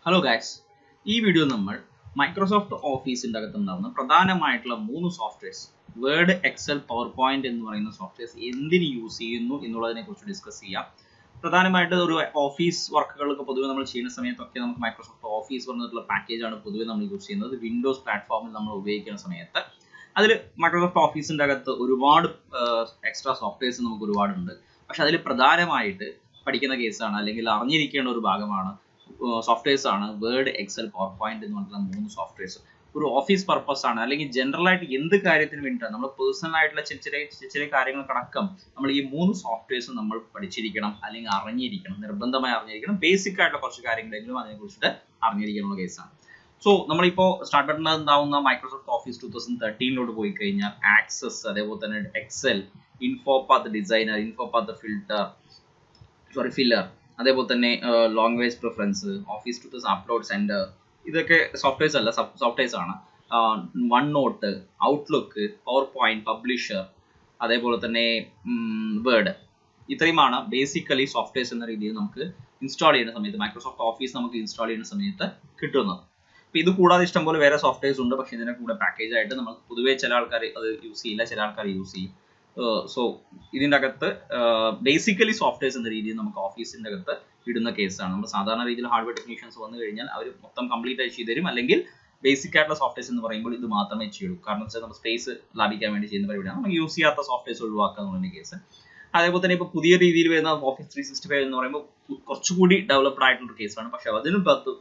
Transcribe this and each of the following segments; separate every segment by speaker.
Speaker 1: Hello guys, ഈ video നമ്മൾ Microsoft ഓഫീസിന്റെ അകത്തുണ്ടാകുന്ന പ്രധാനമായിട്ടുള്ള മൂന്ന് softwares Word, Excel, PowerPoint എന്ന് പറയുന്ന സോഫ്റ്റ്വെയർസ് എന്തിന് യൂസ് ചെയ്യുന്നു എന്നുള്ളതിനെ കുറിച്ച് ഡിസ്കസ് ചെയ്യാം. പ്രധാനമായിട്ട് ഒരു ഓഫീസ് വർക്കുകളൊക്കെ പൊതുവെ നമ്മൾ ചെയ്യുന്ന സമയത്തൊക്കെ നമുക്ക് മൈക്രോസോഫ്റ്റ് ഓഫീസ് പറഞ്ഞിട്ടുള്ള പാക്കേജാണ് പൊതുവെ നമ്മൾ യൂസ് ചെയ്യുന്നത്. വിൻഡോസ് പ്ലാറ്റ്ഫോമിൽ നമ്മൾ ഉപയോഗിക്കുന്ന സമയത്ത് അതിൽ മൈക്രോസോഫ്റ്റ് ഓഫീസിന്റെ അകത്ത് ഒരുപാട് എക്സ്ട്രാ സോഫ്റ്റ്വെയർസ് നമുക്ക് ഒരുപാടുണ്ട്. പക്ഷെ അതിൽ പ്രധാനമായിട്ട് പഠിക്കുന്ന കേസാണ് അല്ലെങ്കിൽ അറിഞ്ഞിരിക്കേണ്ട ഒരു ഭാഗമാണ് സോഫ്റ്റ്വെയർസ് ആണ് വേർഡ്, എക്സൽ, പവർ പോയിന്റ് എന്ന് പറഞ്ഞിട്ടുള്ള മൂന്ന് സോഫ്റ്റ്വെയർസ്. ഒരു ഓഫീസ് പർപ്പസ് ആണ് അല്ലെങ്കിൽ ജനറൽ ആയിട്ട് എന്ത് കാര്യത്തിന് വേണ്ടിയിട്ടാണ് നമ്മൾ പേഴ്സണൽ ആയിട്ടുള്ള ചെറിയ കാര്യങ്ങൾക്കടക്കം നമ്മൾ ഈ മൂന്ന് സോഫ്റ്റ്വെയർസ് നമ്മൾ പഠിച്ചിരിക്കണം അല്ലെങ്കിൽ അറിഞ്ഞിരിക്കണം, നിർബന്ധമായി അറിഞ്ഞിരിക്കണം. ബേസിക് ആയിട്ടുള്ള കുറച്ച് കാര്യങ്ങളെങ്കിലും അതിനെ കുറിച്ചിട്ട് അറിഞ്ഞിരിക്കാനുള്ള കേസാണ്. സോ നമ്മളിപ്പോൾ സ്റ്റാർട്ട് ബട്ടണിൽ ഉണ്ടാവുന്ന മൈക്രോസോഫ്റ്റ് ഓഫീസ് 2013 പോയി കഴിഞ്ഞാൽ ആക്സസ്, അതേപോലെ തന്നെ Excel, InfoPath designer, InfoPath filler, അതേപോലെ തന്നെ language preference, Office 2000 upload center, ഇതൊക്കെ സോഫ്റ്റ്വെയർസ് അല്ല, സോഫ്റ്റ്വെയർസ് ആണ്. OneNote, Outlook, PowerPoint, Publisher, അതേപോലെ തന്നെ വേർഡ്, ഇത്രയുമാണ് ബേസിക്കലി സോഫ്റ്റ്വെയർസ് എന്ന രീതിയിൽ നമുക്ക് ഇൻസ്റ്റാൾ ചെയ്യുന്ന സമയത്ത് മൈക്രോസോഫ്റ്റ് ഓഫീസ് നമുക്ക് ഇൻസ്റ്റാൾ ചെയ്യുന്ന സമയത്ത് കിട്ടുന്നത്. അപ്പോൾ ഇത് കൂടാതെ ഇഷ്ടംപോലെ വേറെ സോഫ്റ്റ്വെയർസ് ഉണ്ട്. പക്ഷേ ഇതിന്റെ കൂടെ പാക്കേജ് ആയിട്ട് നമുക്ക് പൊതുവേ ചില ആൾക്കാർ അത് യൂസ് ചെയ്യില്ല, ചില ആൾക്കാർ യൂസ് ചെയ്യും. സോ ഇതിൻ്റെ അകത്ത് ബേസിക്കലി സോഫ്റ്റ്വെയർസ് എന്ന രീതിയിൽ നമുക്ക് ഓഫീസിൻ്റെ അകത്ത് ഇടുന്ന കേസാണ്. നമ്മൾ സാധാരണ രീതിയിൽ ഹാർഡ്വെയർ ടെക്നീഷ്യൻസ് വന്നു കഴിഞ്ഞാൽ അവർ മൊത്തം കംപ്ലീറ്റ് ആയി ചെയ്തു തരും. അല്ലെങ്കിൽ ബേസിക് ആയിട്ടുള്ള സോഫ്റ്റ്വെയർസ് എന്ന് പറയുമ്പോൾ ഇത് മാത്രമേ ചെയ്യുള്ളൂ. കാരണം വെച്ചാൽ നമ്മൾ സ്പേസ് ലാഭിക്കാൻ വേണ്ടി ചെയ്യുന്ന പരിപാടിയാണ്. നമുക്ക് യൂസ് ചെയ്യാത്ത സോഫ്റ്റ്വെയർസ് ഒഴിവാക്കുക എന്നുള്ള കേസ്. അതേപോലെ തന്നെ ഇപ്പോൾ പുതിയ രീതിയിൽ വരുന്ന ഓഫീസ് 365 എന്ന് പറയുമ്പോൾ കുറച്ചുകൂടി ഡെവലപ്ഡ് ആയിട്ടുള്ള കേസാണ്. പക്ഷേ അതിന്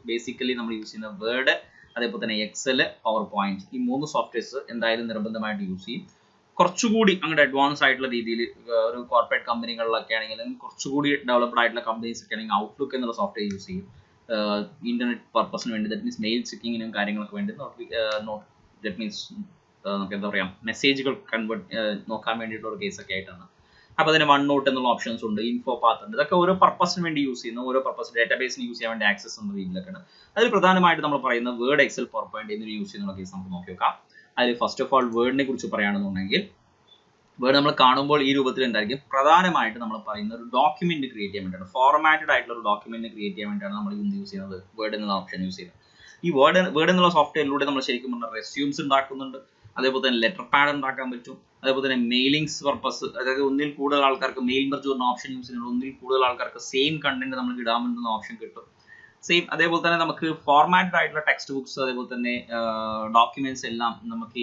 Speaker 1: ബേസിക്കലി നമ്മൾ യൂസ് ചെയ്യുന്ന വേർഡ്, അതേപോലെ തന്നെ എക്സൽ, പവർ പോയിന്റ്, ഈ മൂന്ന് സോഫ്റ്റ്വെയർസ് എന്തായാലും നിർബന്ധമായിട്ട് യൂസ് ചെയ്യും. കുറച്ചുകൂടി അങ്ങോട്ട് അഡ്വാൻസ് ആയിട്ടുള്ള രീതിയിൽ ഒരു കോർപ്പറേറ്റ് കമ്പനികളിലൊക്കെ ആണെങ്കിൽ, അല്ലെങ്കിൽ കുറച്ചുകൂടി ഡെവലപ്ഡ് ആയിട്ടുള്ള കമ്പനീസ് ഒക്കെ ആണെങ്കിൽ ഔട്ട്ലുക്ക് എന്നുള്ള സോഫ്റ്റ്വെയർ യൂസ് ചെയ്യും. ഇന്റർനെറ്റ് പർപ്പസിന് വേണ്ടി, ദാറ്റ് മീൻസ് മെയിൽ ചെക്കിങ്ങിനും കാര്യങ്ങളൊക്കെ വേണ്ടി, ദാറ്റ് മീൻസ് നമുക്ക് എന്താ പറയുക, മെസ്സേജുകൾ നോക്കാൻ വേണ്ടിയിട്ടുള്ള ഒരു കേസൊക്കെ ആയിട്ടാണ്. അപ്പോൾ അതിന് വൺ നോട്ട് എന്നുള്ള ഓപ്ഷൻസ് ഉണ്ട്, ഇൻഫോപാത്ത് ഉണ്ട്. ഇതൊക്കെ ഓരോ പർപ്പസിന് വേണ്ടി യൂസ് ചെയ്യുന്ന, ഓരോ പർപ്പസ് ഡാറ്റാബേസിന് യൂസ് ചെയ്യാൻ വേണ്ടി ആക്സസ് എന്ന രീതിയിലൊക്കെയാണ്. അതിൽ പ്രധാനമായിട്ട് നമ്മൾ പറയുന്ന വേർഡ്, എക്സൽ, പവർ പോയിന്റ് എന്നിവ യൂസ് ചെയ്യുന്ന കേസ് നമുക്ക് നോക്കി നോക്കാം. അതിൽ ഫസ്റ്റ് ഓഫ് ഓൾ വേർഡിനെ കുറിച്ച് പറയുകയാണെന്നുണ്ടെങ്കിൽ, വേർഡ് നമ്മൾ കാണുമ്പോൾ ഈ രൂപത്തിൽ ഉണ്ടായിരിക്കും. പ്രധാനമായിട്ട് നമ്മൾ പറയുന്ന ഒരു ഡോക്യുമെന്റ് ക്രിയേറ്റ് ചെയ്യാൻ വേണ്ടിയാണ്, ഫോർമാറ്റഡ് ആയിട്ടുള്ള ഒരു ഡോക്യുമെന്റ് ക്രിയേറ്റ് ചെയ്യാൻ വേണ്ടിയാണ് നമ്മൾ എന്ത് യൂസ് ചെയ്യുന്നത്, വേർഡ് എന്നുള്ള ഓപ്ഷൻ യൂസ് ചെയ്യുന്നത്. ഈ വേർഡ് എന്നുള്ള സോഫ്റ്റ്വെയറിലൂടെ നമ്മൾ ശരിക്കും പറഞ്ഞാൽ റെസ്യൂംസ് ഉണ്ടാക്കുന്നുണ്ട്, അതേപോലെ തന്നെ ലെറ്റർ പാഡ് ഉണ്ടാക്കാൻ പറ്റും, അതേപോലെ തന്നെ മെയിലിംഗ്സ് പർപ്പസ്, അതായത് ഒന്നിൽ കൂടുതൽ ആൾക്കാർക്ക് മെയിൽ മെർജ് ചെയ്യുന്ന ഓപ്ഷൻ യൂസ് ചെയ്യുന്നത്, ഒന്നിൽ കൂടുതൽ ആൾക്കാർക്ക് സെയിം കണ്ടന്റ് നമുക്ക് ഇടാൻ പറ്റുന്ന ഓപ്ഷൻ കിട്ടും. സെയിം അതേപോലെ തന്നെ നമുക്ക് ഫോർമാറ്റഡ് ആയിട്ടുള്ള ടെക്സ്റ്റ് ബുക്സ്, അതേപോലെ തന്നെ ഡോക്യുമെന്റ്സ് എല്ലാം നമുക്ക്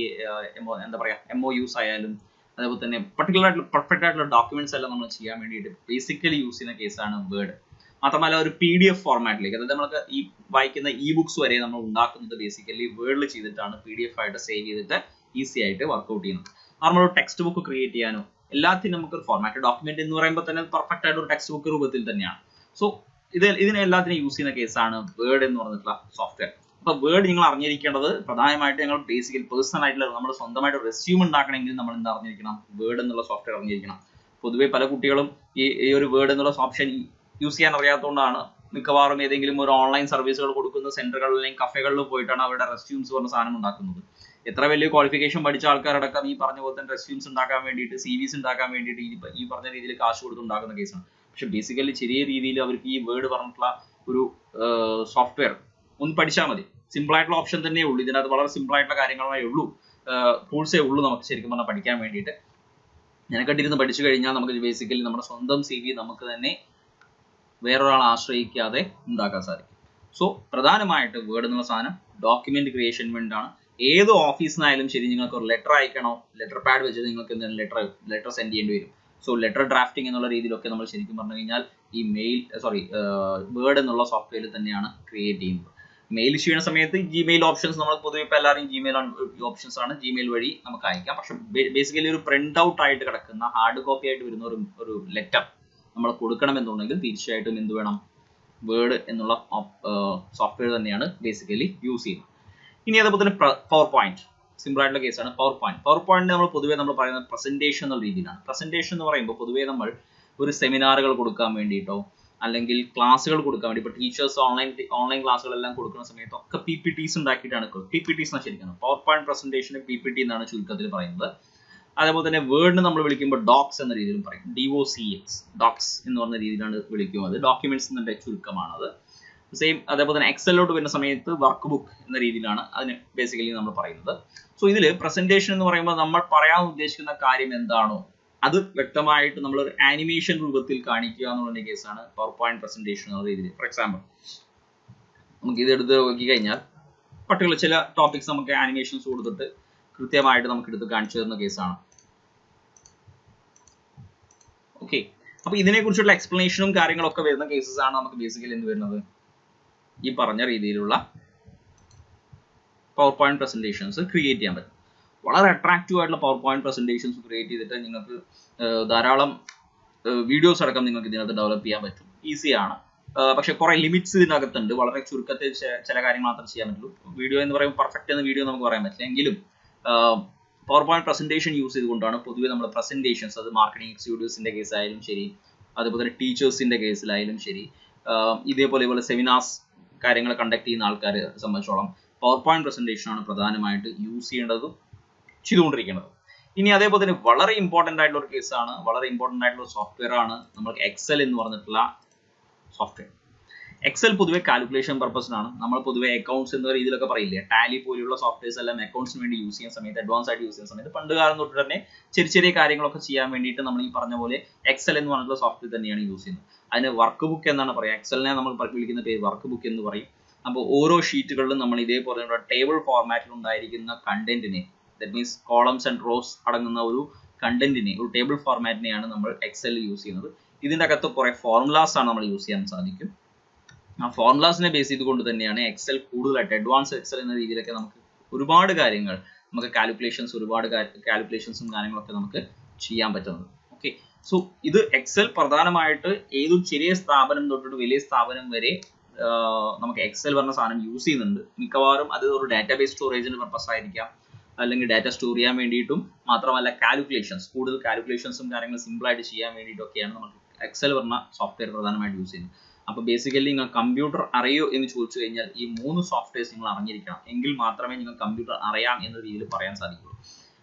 Speaker 1: എന്താ പറയുക, MOUs ആയാലും, അതേപോലെ തന്നെ പെർഫെക്റ്റ് ആയിട്ടുള്ള ഡോക്യുമെന്റ്സ് എല്ലാം നമ്മൾ ചെയ്യാൻ വേണ്ടിയിട്ട് ബേസിക്കലി യൂസ് ചെയ്യുന്ന കേസാണ് വേർഡ്. മാത്രമല്ല ഒരു PDF ഫോർമാറ്റിലേക്ക്, അതായത് നമ്മൾക്ക് ഈ വായിക്കുന്ന ബുക്സ് വരെ നമ്മൾ ഉണ്ടാക്കുന്നത് ബേസിക്കലി വേർഡിൽ ചെയ്തിട്ടാണ്, PDF ആയിട്ട് സേവ് ചെയ്തിട്ട് ഈസി ആയിട്ട് വർക്ക്ഔട്ട് ചെയ്യുന്നത്. നമ്മൾ ഒരു ടെക്സ്റ്റ് ബുക്ക് ക്രിയേറ്റ് ചെയ്യാനോ എല്ലാത്തിനും നമുക്ക് ഒരു ഫോർമാറ്റ് ഡോക്യുമെന്റ് എന്ന് പറയുമ്പോൾ തന്നെ പെർഫെക്റ്റ് ആയിട്ട് ഒരു ടെക്സ്റ്റ് ബുക്ക് രൂപത്തിൽ തന്നെയാണ്. സോ ഇതിനെല്ലാത്തിനും യൂസ് ചെയ്യുന്ന കേസാണ് വേർഡ് എന്ന് പറഞ്ഞിട്ടുള്ള സോഫ്റ്റ്വെയർ. അപ്പോൾ വേർഡ് നിങ്ങൾ അറിഞ്ഞിരിക്കേണ്ടത് പ്രധാനമായിട്ട് ഞങ്ങൾ ബേസിക്കലി പേഴ്സണൽ ആയിട്ടുള്ള നമ്മൾ സ്വന്തമായിട്ട് റെസ്യൂം ഉണ്ടാക്കണമെങ്കിൽ നമ്മൾ എന്താ അറിഞ്ഞിരിക്കണം, വേർഡ് എന്നുള്ള സോഫ്റ്റ്വെയർ അറിഞ്ഞിരിക്കണം. പൊതുവെ പല കുട്ടികളും ഈ ഒരു വേർഡ് എന്നുള്ള ഓപ്ഷൻ യൂസ് ചെയ്യാൻ അറിയാത്തതുകൊണ്ടാണ് മിക്കവാറും ഏതെങ്കിലും ഒരു ഓൺലൈൻ സർവീസുകൾ കൊടുക്കുന്ന സെന്ററുകളിൽ അല്ലെങ്കിൽ കഫേകളിൽ പോയിട്ടാണ് അവരുടെ റെസ്യൂംസ് പറഞ്ഞ സാധനം ഉണ്ടാക്കുന്നത്. എത്ര വലിയ ക്വാളിഫിക്കേഷൻ പഠിച്ച ആൾക്കാരടക്കം ഈ പറഞ്ഞ പോലെ തന്നെ റെസ്യൂംസ് ഉണ്ടാക്കാൻ വേണ്ടിയിട്ട്, CVs ഉണ്ടാക്കാൻ വേണ്ടിയിട്ട് ഈ പറഞ്ഞ രീതിയിൽ കാശ് കൊടുത്ത് ഉണ്ടാക്കുന്ന കേസാണ്. പക്ഷെ ബേസിക്കലി ചെറിയ രീതിയിൽ അവർക്ക് ഈ വേർഡ് പറഞ്ഞിട്ടുള്ള ഒരു സോഫ്റ്റ്വെയർ ഒന്ന് പഠിച്ചാൽ മതി. സിമ്പിൾ ആയിട്ടുള്ള ഓപ്ഷൻ തന്നെയേ ഉള്ളൂ. ഇതിനകത്ത് വളരെ സിമ്പിൾ ആയിട്ടുള്ള കാര്യങ്ങളേ ഉള്ളൂ, ടൂൾസേ ഉള്ളൂ നമുക്ക് ശരിക്കും പറഞ്ഞാൽ പഠിക്കാൻ വേണ്ടിയിട്ട്. ഞാനൊക്കെട്ടിരുന്ന് പഠിച്ചു കഴിഞ്ഞാൽ നമുക്ക് ബേസിക്കലി നമ്മുടെ സ്വന്തം CV നമുക്ക് തന്നെ വേറൊരാളെ ആശ്രയിക്കാതെ ഉണ്ടാക്കാൻ സാധിക്കും. സോ പ്രധാനമായിട്ട് വേർഡ് എന്നുള്ള സാധനം ഡോക്യുമെന്റ് ക്രിയേഷൻ വേണ്ടിയാണ്. ഏത് ഓഫീസിനായാലും ശരി, നിങ്ങൾക്ക് ഒരു ലെറ്റർ അയക്കണോ, ലെറ്റർ പാഡ് വെച്ചിട്ട് നിങ്ങൾക്ക് എന്തെങ്കിലും ലെറ്റർ സെൻഡ് ചെയ്യേണ്ടി വരും. സോ ലെറ്റർ ഡ്രാഫ്റ്റിംഗ് എന്നുള്ള രീതിയിലൊക്കെ നമ്മൾ ശരിക്കും പറഞ്ഞു കഴിഞ്ഞാൽ ഈ വേർഡ് എന്നുള്ള സോഫ്റ്റ്വെയറിൽ തന്നെയാണ് ക്രിയേറ്റ് ചെയ്യുന്നത്. മെയിൽ ചെയ്യുന്ന സമയത്ത് Gmail ഓപ്ഷൻസ് നമ്മൾ പൊതുവെ ഇപ്പോൾ എല്ലാവരും Gmail ഓപ്ഷൻസ് ആണ്, Gmail വഴി നമുക്ക് അയക്കാം. പക്ഷെ ബേസിക്കലി ഒരു പ്രിന്റ് ഔട്ട് ആയിട്ട് കിടക്കുന്ന ഹാർഡ് കോപ്പി ആയിട്ട് വരുന്ന ഒരു ലെറ്റർ നമ്മൾ കൊടുക്കണമെന്നുണ്ടെങ്കിൽ തീർച്ചയായിട്ടും എന്ത് വേണം, വേർഡ് എന്നുള്ള സോഫ്റ്റ്വെയർ തന്നെയാണ് ബേസിക്കലി യൂസ് ചെയ്യുന്നത്. ഇനി അതേപോലെ തന്നെ പവർ പോയിന്റ്, സിമ്പിൾ ആയിട്ടുള്ള കേസാണ് പവർ പോയിന്റ്. നമ്മൾ പൊതുവേ നമ്മൾ പറയുന്നത് പ്രസന്റേഷൻ എന്നുള്ള രീതിയിലാണ്. പ്രസന്റേഷൻ എന്ന് പറയുമ്പോൾ പൊതുവേ നമ്മൾ ഒരു സെമിനാറുകൾ കൊടുക്കാൻ വേണ്ടിയിട്ടോ അല്ലെങ്കിൽ ക്ലാസ്സുകൾ കൊടുക്കാൻ വേണ്ടി, ഇപ്പോൾ ടീച്ചേഴ്സ് ഓൺലൈൻ ക്ലാസ്സുകളെല്ലാം കൊടുക്കുന്ന സമയത്തൊക്കെ PPTs ഉണ്ടാക്കിയിട്ടാണ്. PPTs എന്നാണ് ശരിക്കും പവർ പോയിന്റ് പ്രസന്റേഷന് PPT എന്നാണ് ചുരുക്കത്തിൽ പറയുന്നത്. അതേപോലെ തന്നെ വേർഡിന് നമ്മൾ വിളിക്കുമ്പോൾ ഡോക്സ് എന്ന രീതിയിലും പറയും, DOCS, ഡോക്സ് എന്ന് പറഞ്ഞ രീതിയിലാണ് വിളിക്കുന്നത്. ഡോക്യുമെന്റ്സ് എന്നതിന്റെ ചുരുക്കമാണത്. സെയിം അതേപോലെ തന്നെ എക്സലിലോട്ട് വരുന്ന സമയത്ത് വർക്ക് ബുക്ക് എന്ന രീതിയിലാണ് അതിന് ബേസിക്കലി നമ്മൾ പറയുന്നത്. സോ ഇതിൽ പ്രസന്റേഷൻ എന്ന് പറയുമ്പോൾ നമ്മൾ പറയാൻ ഉദ്ദേശിക്കുന്ന കാര്യം എന്താണോ അത് വ്യക്തമായിട്ട് നമ്മൾ ഒരു ആനിമേഷൻ രൂപത്തിൽ കാണിക്കുക എന്നുള്ള കേസാണ് പവർ പോയിന്റ് പ്രസന്റേഷൻ എന്ന രീതിയിൽ. ഫോർ എക്സാമ്പിൾ നമുക്ക് ഇത് എടുത്ത് നോക്കി കഴിഞ്ഞാൽ പർട്ടിക്കുലർ ചില ടോപ്പിക്സ് നമുക്ക് ആനിമേഷൻസ് കൊടുത്തിട്ട് കൃത്യമായിട്ട് നമുക്ക് എടുത്ത് കാണിച്ചു തരുന്ന കേസാണ്. ഓക്കെ, അപ്പൊ ഇതിനെക്കുറിച്ചുള്ള എക്സ്പ്ലനേഷനും കാര്യങ്ങളൊക്കെ വരുന്ന കേസസ് ആണ് നമുക്ക് ബേസിക്കലി എന്ത് വരുന്നത്, ഈ പറഞ്ഞ രീതിയിലുള്ള പവർ പോയിന്റ് പ്രസന്റേഷൻസ് ക്രിയേറ്റ് ചെയ്യാൻ പറ്റും. വളരെ അട്രാക്റ്റീവ് ആയിട്ടുള്ള പവർ പോയിന്റ് പ്രസന്റേഷൻസ് ക്രിയേറ്റ് ചെയ്തിട്ട് നിങ്ങൾക്ക് ധാരാളം വീഡിയോസ് അടക്കം നിങ്ങൾക്ക് ഇതിനകത്ത് ഡെവലപ്പ് ചെയ്യാൻ പറ്റും. ഈസിയാണ്, പക്ഷെ കുറെ ലിമിറ്റ്സ് ഇതിനകത്തുണ്ട്. വളരെ ചുരുക്കത്തിൽ ചില കാര്യങ്ങൾ മാത്രം ചെയ്യാൻ പറ്റുള്ളൂ. വീഡിയോ എന്ന് പറയുമ്പോൾ പെർഫെക്റ്റ് എന്ന വീഡിയോ നമുക്ക് പറയാൻ പറ്റില്ല. എങ്കിലും പവർ പോയിന്റ് പ്രസന്റേഷൻ യൂസ് ചെയ്തുകൊണ്ടാണ് പൊതുവെ നമ്മൾ പ്രസന്റേഷൻസ്, അത് മാർക്കറ്റിംഗ് എക്സിക്യൂട്ടീവ്സിന്റെ കേസായാലും ശരി, അതുപോലെ തന്നെ ടീച്ചേഴ്സിന്റെ കേസിലായാലും ശരി, ഇതേപോലെ സെമിനാർസ് കാര്യങ്ങൾ കണ്ടക്ട് ചെയ്യുന്ന ആൾക്കാരെ സംബന്ധിച്ചോളം പവർ പോയിന്റ് പ്രസന്റേഷൻ ആണ് പ്രധാനമായിട്ട് യൂസ് ചെയ്യേണ്ടതും ചെയ്തുകൊണ്ടിരിക്കുന്നത്. ഇനി അതേപോലെ തന്നെ വളരെ ഇമ്പോർട്ടന്റ് ആയിട്ടുള്ള ഒരു കേസാണ്, വളരെ ഇമ്പോർട്ടന്റ് ആയിട്ടുള്ള ഒരു സോഫ്റ്റ്വെയർ ആണ് നമുക്ക് എക്സൽ എന്ന് പറഞ്ഞിട്ടുള്ള സോഫ്റ്റ്വെയർ. എക്സൽ പൊതുവെ കാൽക്കുലേഷൻ പർപ്പസിനാണ്. നമ്മൾ പൊതുവെ അക്കൗണ്ട്സ് എന്ന രീതിയിലൊക്കെ പറയില്ലേ, ടാലി പോലെയുള്ള സോഫ്റ്റ്വെയർസ് എല്ലാം അക്കൗണ്ട്സിന് വേണ്ടി യൂസ് ചെയ്യുന്ന സമയത്ത്, അഡ്വാൻസ് ആയിട്ട് യൂസ് ചെയ്യുന്ന സമയത്ത് പണ്ട് കാലം തൊട്ട് തന്നെ ചെറിയ ചെറിയ കാര്യങ്ങളൊക്കെ ചെയ്യാൻ വേണ്ടിയിട്ട് നമ്മൾ ഈ പറഞ്ഞ പോലെ എക്സൽ എന്ന് പറഞ്ഞിട്ടുള്ള സോഫ്റ്റ്വെയർ തന്നെയാണ് യൂസ് ചെയ്യുന്നത്. അതിന് വർക്ക് ബുക്ക് എന്നാണ് പറയുക. എക്സലിനെ നമ്മൾ വിളിക്കുന്ന പേര് വർക്ക് ബുക്ക് എന്ന് പറയും. അപ്പോൾ ഓരോ ഷീറ്റുകളിലും നമ്മൾ ഇതേപോലെ ടേബിൾ ഫോർമാറ്റിൽ ഉണ്ടായിരിക്കുന്ന കണ്ടന്റിനെ, that means columns and rows അടങ്ങുന്ന ഒരു കണ്ടന്റിനെ, ഒരു ടേബിൾ ഫോർമാറ്റിനെയാണ് നമ്മൾ എക്സലിൽ യൂസ് ചെയ്യുന്നത്. ഇതിൻ്റെ അകത്ത് കുറെ ഫോർമുലാസ് ആണ് നമ്മൾ യൂസ് ചെയ്യാൻ സാധിക്കും. ആ ഫോർമുലാസിനെ ബേസ് ചെയ്തുകൊണ്ട് തന്നെയാണ് എക്സൽ കൂടുതലായിട്ട് അഡ്വാൻസ് എക്സൽ എന്ന രീതിയിലൊക്കെ നമുക്ക് ഒരുപാട് കാര്യങ്ങൾ, നമുക്ക് ഒരുപാട് കാൽക്കുലേഷൻസും കാര്യങ്ങളൊക്കെ നമുക്ക് ചെയ്യാൻ പറ്റുന്നത്. ഓക്കെ, സോ ഇത് എക്സൽ പ്രധാനമായിട്ട് ഏതൊരു ചെറിയ സ്ഥാപനം തൊട്ടിട്ട് വലിയ സ്ഥാപനം വരെ നമുക്ക് എക്സൽ പറഞ്ഞ സാധനം യൂസ് ചെയ്യുന്നുണ്ട്. മിക്കവാറും അത് ഒരു ഡാറ്റാബേസ് സ്റ്റോറേജിന്റെ പർപ്പസ് ആയിരിക്കാം, അല്ലെങ്കിൽ ഡാറ്റ സ്റ്റോർ ചെയ്യാൻ വേണ്ടിയിട്ടും മാത്രമല്ല കൂടുതൽ കാൽക്കുലേഷൻസും കാര്യങ്ങളും സിമ്പിൾ ആയിട്ട് ചെയ്യാൻ വേണ്ടിയിട്ടൊക്കെയാണ് നമ്മൾ എക്സൽ പറഞ്ഞ സോഫ്റ്റ്വെയർ പ്രധാനമായിട്ട് യൂസ് ചെയ്യുന്നത്. അപ്പോൾ ബേസിക്കലി നിങ്ങൾ കമ്പ്യൂട്ടർ അറിയോ എന്ന് ചോദിച്ചു കഴിഞ്ഞാൽ ഈ 3 സോഫ്റ്റ്വെയർസ് നിങ്ങൾ അറിഞ്ഞിരിക്കണം. എങ്കിൽ മാത്രമേ നിങ്ങൾ കമ്പ്യൂട്ടർ അറിയാം എന്ന രീതിയിൽ പറയാൻ സാധിക്കുള്ളൂ.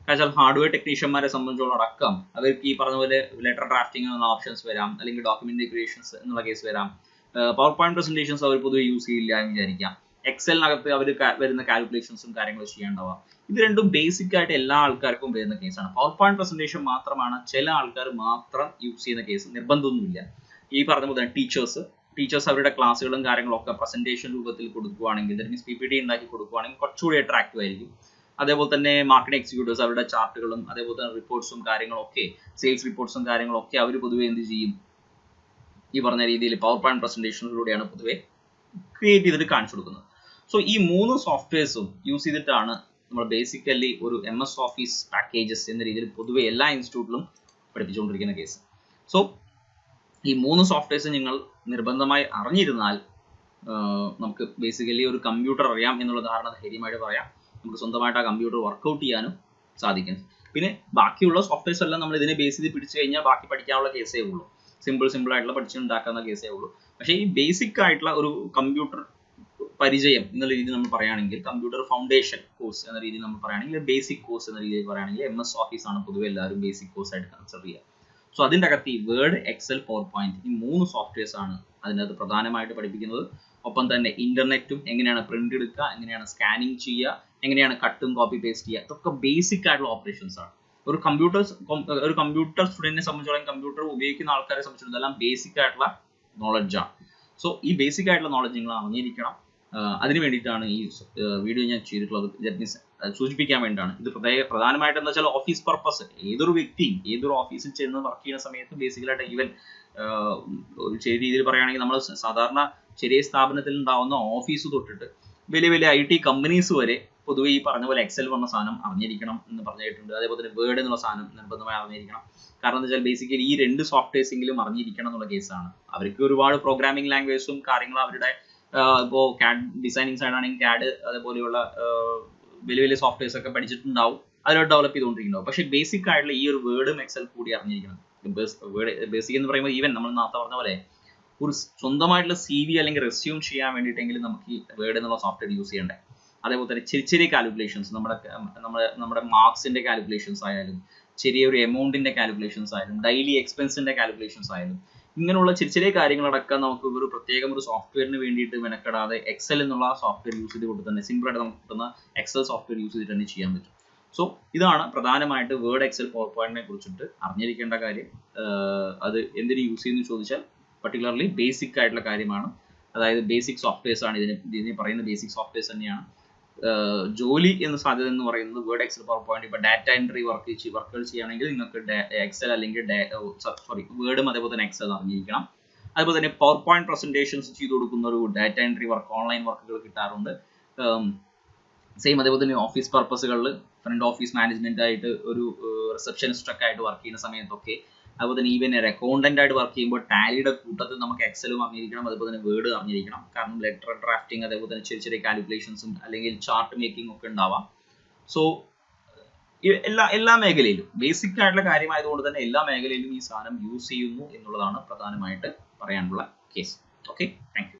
Speaker 1: കാരണം ഹാർഡ്വെയർ ടെക്നീഷ്യന്മാരെ സംബന്ധിച്ചോളം അടക്കം അവർക്ക് ഈ പറഞ്ഞ പോലെ ലെറ്റർ ഡ്രാഫ്റ്റിംഗ് എന്ന ഓപ്ഷൻസ് വരാം, അല്ലെങ്കിൽ ഡോക്യുമെന്റ് ക്രിയേഷൻസ് എന്നുള്ള കേസ് വരാം. പവർ പോയിന്റ് പ്രസന്റേഷൻസ് അവർ പൊതുവെ യൂസ് ചെയ്യില്ല എന്ന് വിചാരിക്കാം. എക്സലിനകത്ത് അവർ വരുന്ന കാൽക്കുലേഷൻസും കാര്യങ്ങളും ചെയ്യേണ്ടവാം. ഇത് രണ്ടും ബേസിക് ആയിട്ട് എല്ലാ ആൾക്കാർക്കും വരുന്ന കേസാണ്. പവർ പോയിന്റ് പ്രസന്റേഷൻ മാത്രമാണ് ചില ആൾക്കാർ മാത്രം യൂസ് ചെയ്യുന്ന കേസ്, നിർബന്ധമൊന്നുമില്ല. ഈ പറഞ്ഞ പോലെ തന്നെ ടീച്ചേഴ്സ് അവരുടെ ക്ലാസ്സുകളും കാര്യങ്ങളൊക്കെ പ്രസന്റേഷൻ രൂപത്തിൽ കൊടുക്കുകയാണെങ്കിൽ, ദാറ്റ് മീൻസ് PPT ഉണ്ടാക്കി കൊടുക്കുകയാണെങ്കിൽ കുറച്ചുകൂടി അട്രാക്റ്റീവ് ആയിരിക്കും. അതേപോലെ തന്നെ മാർക്കറ്റിംഗ് എക്സിക്യൂട്ടീവ്സ് അവരുടെ ചാർട്ടുകളും അതേപോലെ തന്നെ റിപ്പോർട്ട്സും കാര്യങ്ങളൊക്കെ, സെയിൽസ് റിപ്പോർട്ട്സും കാര്യങ്ങളൊക്കെ അവർ പൊതുവെ എന്ത് ചെയ്യും, ഈ പറഞ്ഞ രീതിയിൽ പവർ പോയിന്റ് പ്രസന്റേഷനിലൂടെയാണ് പൊതുവെ ക്രിയേറ്റ് ചെയ്തിട്ട് കാണിച്ചു കൊടുക്കുന്നത്. സോ ഈ 3 സോഫ്റ്റ്വെയർസും യൂസ് ചെയ്തിട്ടാണ് നമ്മൾ ബേസിക്കലി ഒരു MS ഓഫീസ് പാക്കേജസ് എന്ന രീതിയിൽ പൊതുവെ എല്ലാ ഇൻസ്റ്റിറ്റ്യൂട്ടിലും പഠിപ്പിച്ചുകൊണ്ടിരിക്കുന്ന കേസ്. സോ ഈ 3 സോഫ്റ്റ്വെയർസ് നിങ്ങൾ നിർബന്ധമായി അറിഞ്ഞിരുന്നാൽ നമുക്ക് ബേസിക്കലി ഒരു കമ്പ്യൂട്ടർ അറിയാം എന്നുള്ള ധാരണ ധൈര്യമായിട്ട് പറയാം. നമുക്ക് സ്വന്തമായിട്ട് ആ കമ്പ്യൂട്ടർ വർക്ക്ഔട്ട് ചെയ്യാനും സാധിക്കും. പിന്നെ ബാക്കിയുള്ള സോഫ്റ്റ്വെയർസ് എല്ലാം നമ്മൾ ഇതിനെ ബേസ് ചെയ്ത് പിടിച്ചു കഴിഞ്ഞാൽ ബാക്കി പഠിക്കാനുള്ള കേസേ ഉള്ളൂ. സിമ്പിൾ ആയിട്ടുള്ള പഠിച്ചുണ്ടാക്കാവുന്ന കേസേ ഉള്ളൂ. പക്ഷേ ഈ ബേസിക് ആയിട്ടുള്ള ഒരു കമ്പ്യൂട്ടർ പരിചയം എന്നുള്ള രീതിയിൽ നമ്മൾ പറയുകയാണെങ്കിൽ, കമ്പ്യൂട്ടർ ഫൗണ്ടേഷൻ കോഴ്സ് എന്ന രീതിയിൽ നമ്മൾ പറയുകയാണെങ്കിൽ, ബേസിക് കോഴ്സ് എന്ന രീതിയിൽ പറയുകയാണെങ്കിൽ MS ഓഫീസ് ആണ് പൊതുവെ എല്ലാവരും ബേസിക് കോഴ്സ് ആയിട്ട് കൺസിഡർ ചെയ്യുക. സോ അതിൻ്റെ അകത്ത് ഈ വേർഡ്, എക്സൽ, പവർ പോയിന്റ് ഈ 3 സോഫ്റ്റ്വെയർസ് ആണ് അതിനകത്ത് പ്രധാനമായിട്ട് പഠിപ്പിക്കുന്നത്. ഒപ്പം തന്നെ ഇന്റർനെറ്റും എങ്ങനെയാണ് പ്രിന്റ് എടുക്കുക, എങ്ങനെയാണ് സ്കാനിങ് ചെയ്യുക, എങ്ങനെയാണ് കട്ടും കോപ്പി പേസ്റ്റ് ചെയ്യുക, ഇതൊക്കെ ബേസിക് ആയിട്ടുള്ള ഓപ്പറേഷൻസ് ആണ്. ഒരു കമ്പ്യൂട്ടർ സ്റ്റുഡന്റിനെ സംബന്ധിച്ചോളം, കമ്പ്യൂട്ടർ ഉപയോഗിക്കുന്ന ആൾക്കാരെ സംബന്ധിച്ചിടത്തോളം എല്ലാം ബേസിക് ആയിട്ടുള്ള നോളജാണ്. സോ ഈ ബേസിക് ആയിട്ടുള്ള നോളജ് നിങ്ങൾ അറിഞ്ഞിരിക്കണം. അതിന് വേണ്ടിയിട്ടാണ് ഈ വീഡിയോ ഞാൻ ചെയ്തിട്ടുള്ളത്. ദാറ്റ് മീൻസ് സൂചിപ്പിക്കാൻ വേണ്ടിയിട്ടാണ്. ഇത് പ്രധാനമായിട്ട് എന്താ വെച്ചാൽ ഓഫീസ് പർപ്പസ്, ഏതൊരു വ്യക്തിയും ഏതൊരു ഓഫീസിൽ ചെന്ന് വർക്ക് ചെയ്യുന്ന സമയത്ത് ബേസിക്കലായിട്ട് ഈവൻ ഒരു ചെറിയ രീതിയിൽ പറയുകയാണെങ്കിൽ നമ്മൾ സാധാരണ ചെറിയ സ്ഥാപനത്തിൽ ഉണ്ടാവുന്ന ഓഫീസ് തൊട്ടിട്ട് വലിയ വലിയ IT കമ്പനീസ് വരെ പൊതുവെ ഈ പറഞ്ഞ പോലെ എക്സൽ പറഞ്ഞ സാധനം അറിഞ്ഞിരിക്കണം എന്ന് പറഞ്ഞിട്ടുണ്ട്. അതേപോലെ തന്നെ വേർഡ് എന്നുള്ള സാധനം നിർബന്ധമായി അറിഞ്ഞിരിക്കണം. കാരണം എന്താ വെച്ചാൽ ബേസിക്കലി ഈ 2 സോഫ്റ്റ്വെയർസെങ്കിലും അറിഞ്ഞിരിക്കണം എന്നുള്ള കേസാണ്. അവർക്ക് ഒരുപാട് പ്രോഗ്രാമിംഗ് ലാംഗ്വേജും കാര്യങ്ങളും അവരുടെ ഇപ്പോൾ CAD ഡിസൈനിങ് സൈഡ് ആണെങ്കിൽ CAD അതേപോലെയുള്ള വലിയ വലിയ സോഫ്റ്റ്വെയർസ് ഒക്കെ പഠിച്ചിട്ടുണ്ടാവും, അതിലോട്ട് ഡെവലപ്പ് ചെയ്തുകൊണ്ടിരിക്കുന്നുണ്ടാവും. പക്ഷേ ബേസിക് ആയിട്ടുള്ള ഈ ഒരു വേർഡും എക്സൽ കൂടി അറിഞ്ഞിരിക്കണം. ബേസിക് എന്ന് പറയുമ്പോൾ ഈവൻ നമ്മൾ നേരത്തെ പറഞ്ഞ പോലെ ഒരു സ്വന്തമായിട്ടുള്ള CV അല്ലെങ്കിൽ റെസ്യൂം ചെയ്യാൻ വേണ്ടിയിട്ടെങ്കിലും നമുക്ക് ഈ വേർഡ് എന്നുള്ള സോഫ്റ്റ്വെയർ യൂസ് ചെയ്യണ്ടേ. അതേപോലെ തന്നെ ചെറിയ കാൽക്കുലേഷൻസ്, നമ്മുടെ മാർക്സിന്റെ കാൽക്കുലേഷൻസ് ആയാലും, ചെറിയൊരു എമൗണ്ടിന്റെ കാൽക്കുലേഷൻസ് ആയാലും, ഡെയിലി എക്സ്പെൻസിന്റെ കാൽക്കുലേഷൻസ് ആയാലും, ഇങ്ങനെയുള്ള ചെറിയ ചെറിയ കാര്യങ്ങളടക്കം നമുക്ക് ഒരു പ്രത്യേകം ഒരു സോഫ്റ്റ്വെയറിന് വേണ്ടിയിട്ട് മെനക്കെടാതെ എക്സൽ എന്നുള്ള സോഫ്റ്റ്വെയർ യൂസ് ചെയ്തുകൊണ്ട് തന്നെ സിമ്പിളായിട്ട് നമുക്ക് കിട്ടുന്ന എക്സൽ സോഫ്റ്റ്വെയർ യൂസ് ചെയ്തിട്ട് തന്നെ ചെയ്യാൻ പറ്റും. സോ ഇതാണ് പ്രധാനമായിട്ട് വേർഡ്, എക്സൽ, പവർ പോയിന്റിനെ കുറിച്ചിട്ട് അറിഞ്ഞിരിക്കേണ്ട കാര്യം. അത് എന്തിനു യൂസ് ചെയ്യുന്നു ചോദിച്ചാൽ പർട്ടിക്കുലർലി ബേസിക് ആയിട്ടുള്ള കാര്യമാണ്. അതായത് ബേസിക് സോഫ്റ്റ്വെയർസ് ആണ് ഇതിനെ പറയുന്ന ബേസിക് സോഫ്റ്റ്വെയർസ് തന്നെയാണ്. ജോലി എന്ന സാധ്യത എന്ന് പറയുന്നത് വേർഡ്, എക്സൽ, പവർ പോയിന്റ്. ഇപ്പോൾ ഡാറ്റ എൻട്രി വർക്കുകൾ ചെയ്യുകയാണെങ്കിൽ നിങ്ങൾക്ക് എക്സൽ അല്ലെങ്കിൽ വേർഡും അതേപോലെ തന്നെ എക്സൽ അറിഞ്ഞിരിക്കണം. അതുപോലെ തന്നെ പവർ പോയിന്റ് പ്രസന്റേഷൻസ് ചെയ്ത് കൊടുക്കുന്ന ഒരു ഡാറ്റ എൻട്രി വർക്ക്, ഓൺലൈൻ വർക്കുകൾ കിട്ടാറുണ്ട്. സെയിം അതേപോലെ തന്നെ ഓഫീസ് പർപ്പസുകളിൽ ഫ്രണ്ട് ഓഫീസ് മാനേജ്മെന്റ് ആയിട്ട് ഒരു റിസപ്ഷനിസ്റ്റ് ഒക്കെ ആയിട്ട് വർക്ക് ചെയ്യുന്ന സമയത്തൊക്കെ, അതുപോലെ തന്നെ ഈവൻ ഒരു അക്കൗണ്ടന്റ് ആയിട്ട് വർക്ക് ചെയ്യുമ്പോൾ ടാലിയുടെ കൂട്ടത്തിൽ നമുക്ക് എക്സലും അറിഞ്ഞിരിക്കണം, അതുപോലെ തന്നെ വേർഡ് അറിഞ്ഞിരിക്കണം. കാരണം ലെറ്റർ ഡ്രാഫ്റ്റിംഗ്, അതേപോലെ തന്നെ ചെറിയ ചെറിയ കാൽക്കുലേഷൻസും അല്ലെങ്കിൽ ചാർട്ട് മേക്കിംഗ് ഒക്കെ ഉണ്ടാവാം. സോ എല്ലാ മേഖലയിലും ബേസിക് ആയിട്ടുള്ള കാര്യമായതുകൊണ്ട് തന്നെ എല്ലാ മേഖലയിലും ഈ സാധനം യൂസ് ചെയ്യുന്നു എന്നുള്ളതാണ് പ്രധാനമായിട്ട് പറയാനുള്ള കേസ്. Okay, thank you.